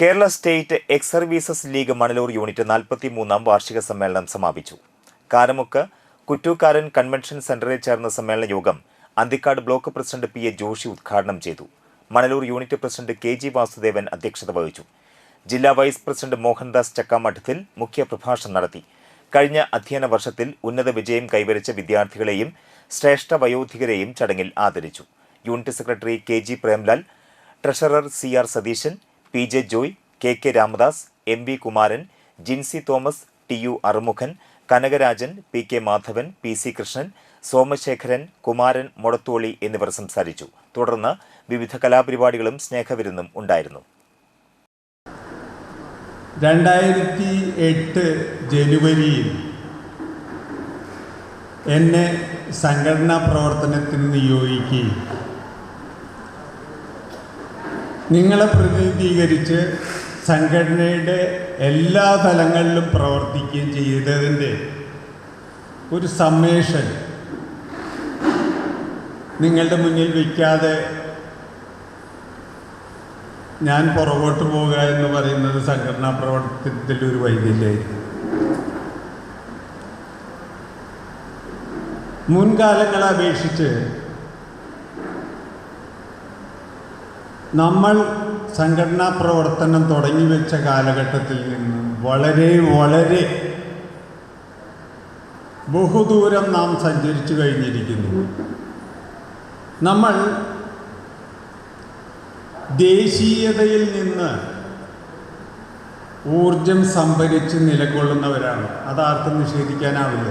Kerala state X services league Manalur unit 43-ാം വാർഷിക സമ്മേളനം സമാപിച്ചു. കാരമുക്ക് കുറ്റൂക്കാരൻ കൺവെൻഷൻ സെന്ററിൽ ചേർന്ന സമ്മേളന യോഗം Anthikad block president P. A. Joshi ഉദ്ഘാടനം ചെയ്തു. Manalur unit president K. G. Vasudevan അധ്യക്ഷത വഹിച്ചു. ജില്ലാ വൈസ് പ്രസിഡന്റ് മോഹൻദാസ് ചക്കാമഠത്തിൽ മുഖ്യപ്രഭാഷണം നടത്തി. കഴിഞ്ഞ അധ്യയന വർഷത്തിൽ ഉന്നത വിജയം കൈവരിച്ച വിദ്യാർത്ഥികളെയും ശ്രേഷ്ഠ വയോധികരെയും ചടങ്ങിൽ ആദരിച്ചു. Unit secretary K. G. Premlal, treasurer C. R. Satheesan, P. J. Joy, K. K. Ramadas, M. V. Kumaran, Jincy Thomas, T. U. Arumughan, Kanakarajan, P. K. Madhavan, P. C. Krishnan, Somasekharan, Kumaran Modatholi എന്നിവർ സംസാരിച്ചു. തുടർന്ന് വിവിധ കലാപരിപാടികളും സ്നേഹവിരുന്നും ഉണ്ടായിരുന്നു. 2008 ജനുവരിയിൽ എന്നെ സംഘടനാ പ്രവർത്തനത്തിന് നിയോഗിക്കുകയും നിങ്ങളെ പ്രതിനിധീകരിച്ച് സംഘടനയുടെ എല്ലാ തലങ്ങളിലും പ്രവർത്തിക്കുകയും ചെയ്തതിൻ്റെ ഒരു സമ്മേഷൻ നിങ്ങളുടെ മുന്നിൽ വയ്ക്കാതെ ഞാൻ പുറകോട്ട് പോകുക എന്ന് പറയുന്നത് സംഘടനാ പ്രവർത്തനത്തിലൊരു വൈകല്യമായിരുന്നു. മുൻകാലങ്ങളെ അപേക്ഷിച്ച് നമ്മൾ സംഘടനാ പ്രവർത്തനം തുടങ്ങി വെച്ച കാലഘട്ടത്തിൽ നിന്ന് വളരെ ബഹുദൂരം നാം സഞ്ചരിച്ചു കഴിഞ്ഞിരിക്കുന്നു. നമ്മൾ ദേശീയതയിൽ നിന്ന് ഊർജം സംഭരിച്ച് നിലകൊള്ളുന്നവരാണ്. അതാർക്കും നിഷേധിക്കാനാവില്ല.